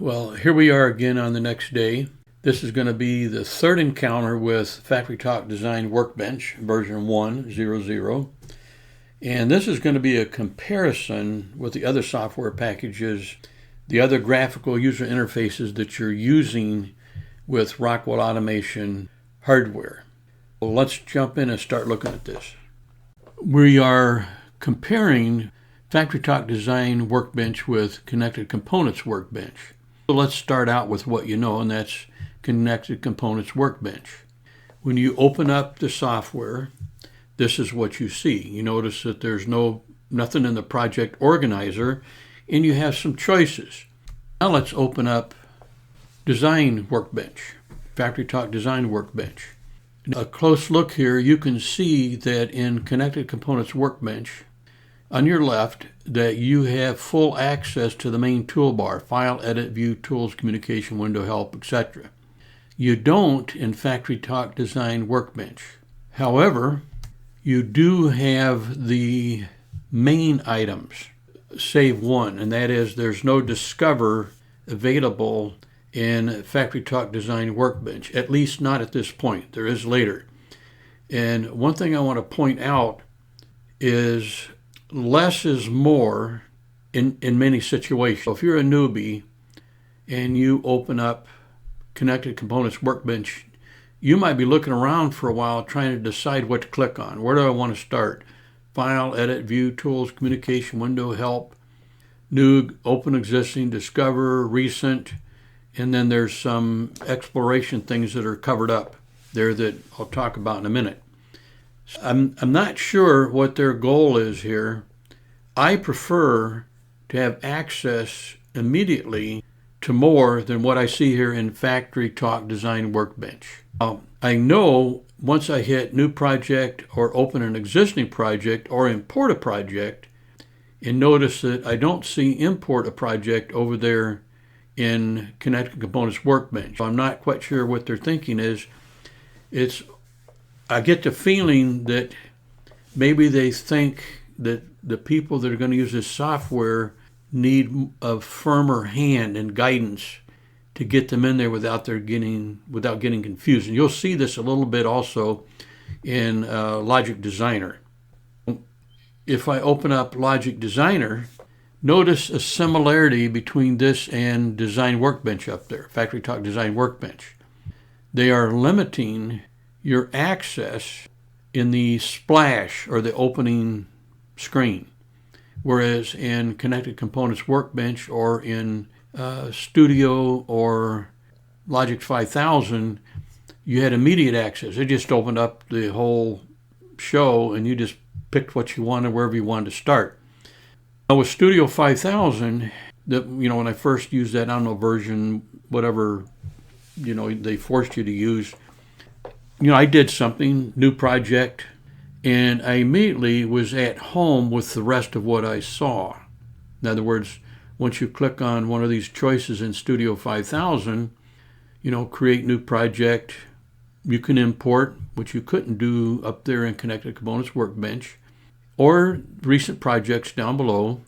Well, here we are again on the next day. This is going to be the third encounter with FactoryTalk Design Workbench, version 1.0.0. And this is going to be a comparison with the other software packages, the other graphical user interfaces that you're using with Rockwell Automation hardware. Well, let's jump in and start looking at this. We are comparing FactoryTalk Design Workbench with Connected Components Workbench. So let's start out with what you know, and that's Connected Components Workbench. When you open up the software, this is what you see. You notice that there's nothing in the project organizer, and you have some choices. Now let's open up Design Workbench, FactoryTalk Design Workbench. A close look here, you can see that in Connected Components Workbench, on your left, that you have full access to the main toolbar, File, Edit, View, Tools, Communication, Window, Help, etc. You don't in FactoryTalk Design Workbench. However, you do have the main items, save one, and that is there's no Discover available in FactoryTalk Design Workbench, at least not at this point. There is later. And one thing I want to point out is less is more in many situations. So if you're a newbie and you open up Connected Components Workbench, you might be looking around for a while trying to decide what to click on. Where do I want to start? File, Edit, View, Tools, Communication, Window, Help, New, Open, Existing, Discover, Recent, and then there's some exploration things that are covered up there that I'll talk about in a minute. I'm not sure what their goal is here. I prefer to have access immediately to more than what I see here in FactoryTalk Design Workbench. I know once I hit New Project or Open an Existing Project or Import a Project, and notice that I don't see Import a Project over there in Connected Components Workbench. So I'm not quite sure what their thinking is. I get the feeling that maybe they think that the people that are going to use this software need a firmer hand and guidance to get them in there without getting confused. And you'll see this a little bit also in Logic Designer. If I open up Logic Designer, notice a similarity between this and Design Workbench up there, FactoryTalk Design Workbench. They are limiting your access in the splash or the opening screen, whereas in Connected Components Workbench or in Studio or Logic 5000, you had immediate access. It just opened up the whole show and you just picked what you wanted wherever you wanted to start. Now with Studio 5000, when I first used that, I don't know, version, whatever, they forced you to use, I did something, new project, and I immediately was at home with the rest of what I saw. In other words, once you click on one of these choices in Studio 5000, create new project, you can import, which you couldn't do up there in Connected Components Workbench, or recent projects down below,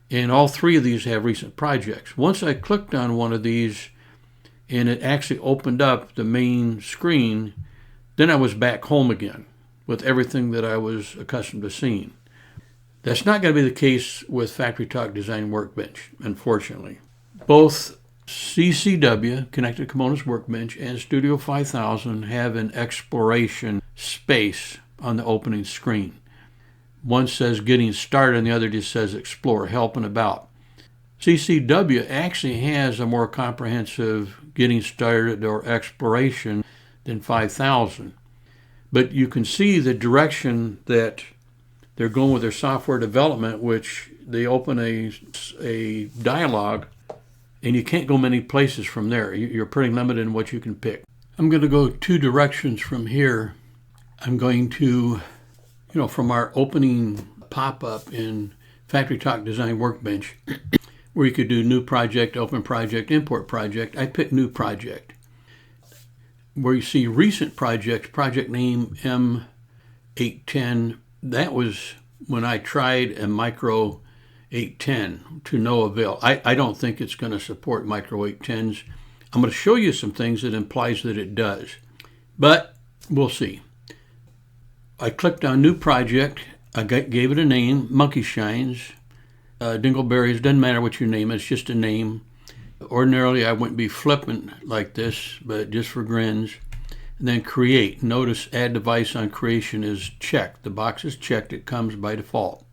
and all three of these have recent projects. Once I clicked on one of these and it actually opened up the main screen, then I was back home again with everything that I was accustomed to seeing. That's not going to be the case with FactoryTalk Design Workbench, unfortunately. Both CCW, Connected Components Workbench, and Studio 5000 have an exploration space on the opening screen. One says Getting Started and the other just says Explore, Help and About. CCW actually has a more comprehensive Getting Started or Exploration than 5000. But you can see the direction that they're going with their software development, which they open a dialog and you can't go many places from there. You're pretty limited in what you can pick. I'm going to go two directions from here. I'm going to, from our opening pop-up in FactoryTalk Design Workbench, where you could do New Project, Open Project, Import Project, I picked New Project. Where you see Recent Projects, project name M810, that was when I tried a micro 810 to no avail. I don't think it's going to support micro 810s. I'm going to show you some things that implies that it does, but we'll see. I clicked on New Project. I gave it a name, Monkey Shines. Dingleberries, doesn't matter what your name is, just a name. Ordinarily, I wouldn't be flippant like this, but just for grins. And then create. Notice add device on creation is checked. The box is checked. It comes by default.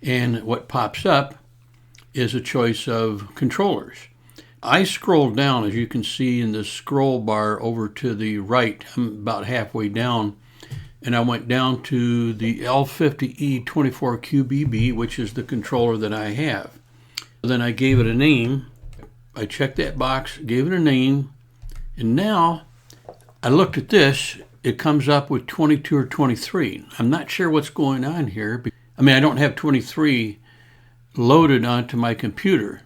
And what pops up is a choice of controllers. I scrolled down, as you can see in the scroll bar over to the right. I'm about halfway down. And I went down to the L50E24QBB, which is the controller that I have. Then I gave it a name. I checked that box, gave it a name, and now I looked at this. It comes up with 22 or 23. I'm not sure what's going on here. I mean, I don't have 23 loaded onto my computer.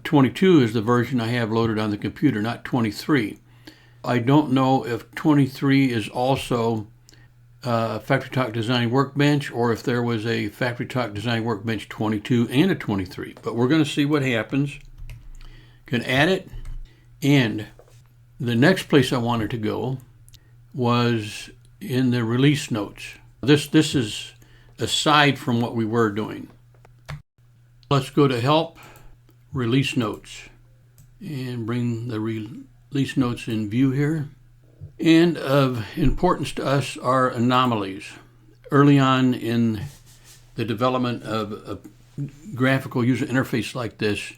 22 is the version I have loaded on the computer, not 23. I don't know if 23 is also FactoryTalk Design Workbench, or if there was a FactoryTalk Design Workbench 22 and a 23. But we're going to see what happens. Can add it. And the next place I wanted to go was in the release notes. This is aside from what we were doing. Let's go to Help, Release Notes, and bring the release notes in view here. And of importance to us are anomalies. Early on in the development of a graphical user interface like this,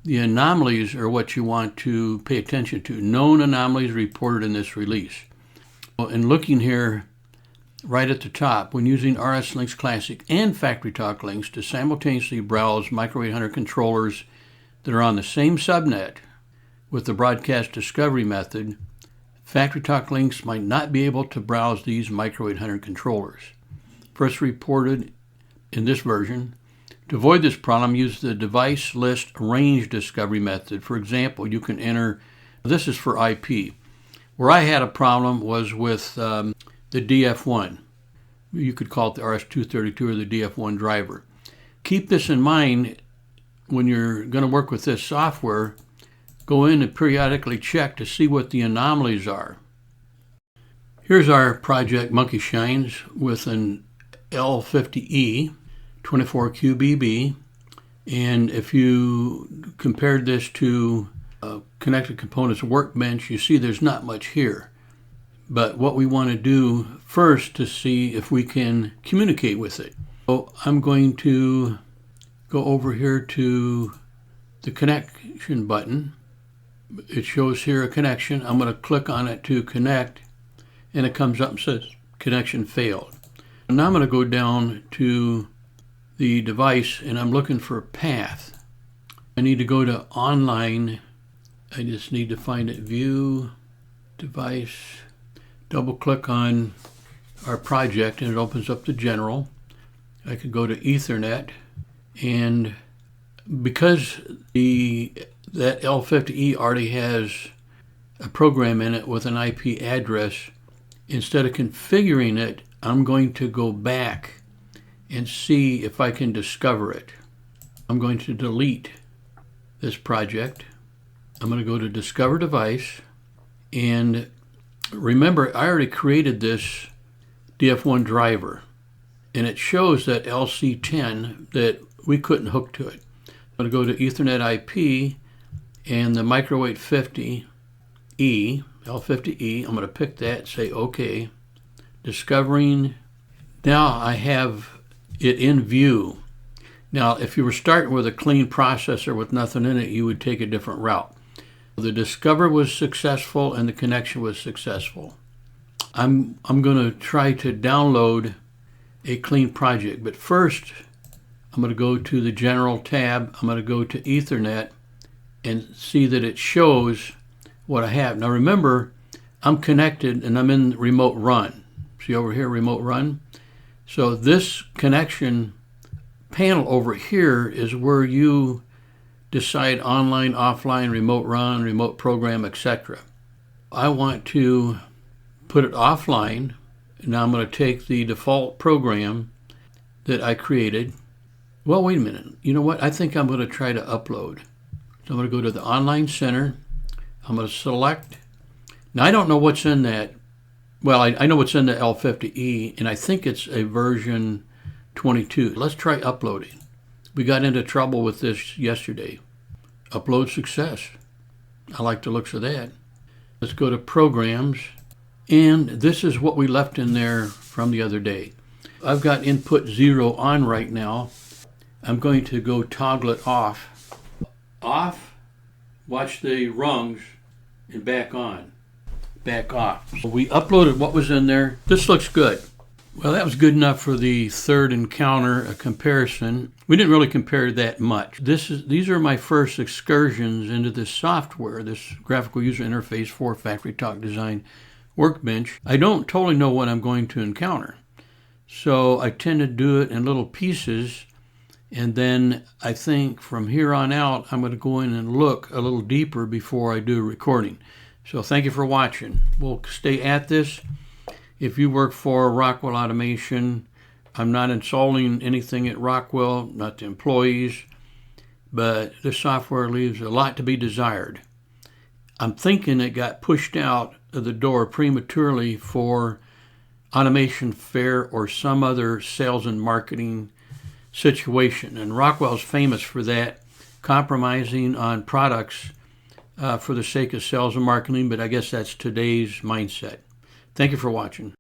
the anomalies are what you want to pay attention to. Known anomalies reported in this release. Well, in looking here, right at the top, when using RS Links Classic and FactoryTalk links to simultaneously browse Micro 800 controllers that are on the same subnet with the broadcast discovery method, FactoryTalk links might not be able to browse these Micro 800 controllers. First reported in this version. To avoid this problem, use the device list range discovery method. For example, you can enter, this is for IP. Where I had a problem was with the DF1. You could call it the RS-232 or the DF1 driver. Keep this in mind when you're going to work with this software. Go in and periodically check to see what the anomalies are. Here's our project Monkey Shines with an L50E 24QBB, and if you compared this to Connected Components Workbench, you see there's not much here. But what we want to do first to see if we can communicate with it. So I'm going to go over here to the connection button. It shows here a connection. I'm going to click on it to connect, and it comes up and says connection failed. And now I'm going to go down to the device, and I'm looking for a path. I need to go to online. I just need to find it, view, device, double click on our project, and it opens up the general. I could go to Ethernet, and because that L50E already has a program in it with an IP address, instead of configuring it, I'm going to go back and see if I can discover it. I'm going to delete this project. I'm going to go to Discover Device, and remember, I already created this DF1 driver, and it shows that LC10 that we couldn't hook to it. I'm going to go to Ethernet IP, and the Micro 850E, L50E, I'm going to pick that, say OK. Discovering. Now I have it in view. Now, if you were starting with a clean processor with nothing in it, you would take a different route. The discover was successful and the connection was successful. I'm going to try to download a clean project, but first I'm going to go to the General tab. I'm going to go to Ethernet and see that it shows what I have. Now remember, I'm connected and I'm in remote run. See over here, remote run? So this connection panel over here is where you decide online, offline, remote run, remote program, etc. I want to put it offline. Now I'm going to take the default program that I created, Well, wait a minute. You know what? I think I'm going to try to upload. So I'm going to go to the online center. I'm going to select. Now, I don't know what's in that. Well, I know what's in the L50E, and I think it's a version 22. Let's try uploading. We got into trouble with this yesterday. Upload success. I like the looks of that. Let's go to programs. And this is what we left in there from the other day. I've got input 0 on right now. I'm going to go toggle it off. Off. Watch the rungs and back on. Back off. We uploaded what was in there. This looks good. Well, that was good enough for the third encounter, a comparison. We didn't really compare that much. These are my first excursions into this software, this graphical user interface for FactoryTalk Design Workbench. I don't totally know what I'm going to encounter. So I tend to do it in little pieces, and then I think from here on out, I'm going to go in and look a little deeper before I do a recording. So thank you for watching. We'll stay at this. If you work for Rockwell Automation, I'm not insulting anything at Rockwell, not the employees, but the software leaves a lot to be desired. I'm thinking it got pushed out of the door prematurely for Automation Fair or some other sales and marketing situation. And Rockwell's famous for that, compromising on products for the sake of sales and marketing, but I guess that's today's mindset. Thank you for watching.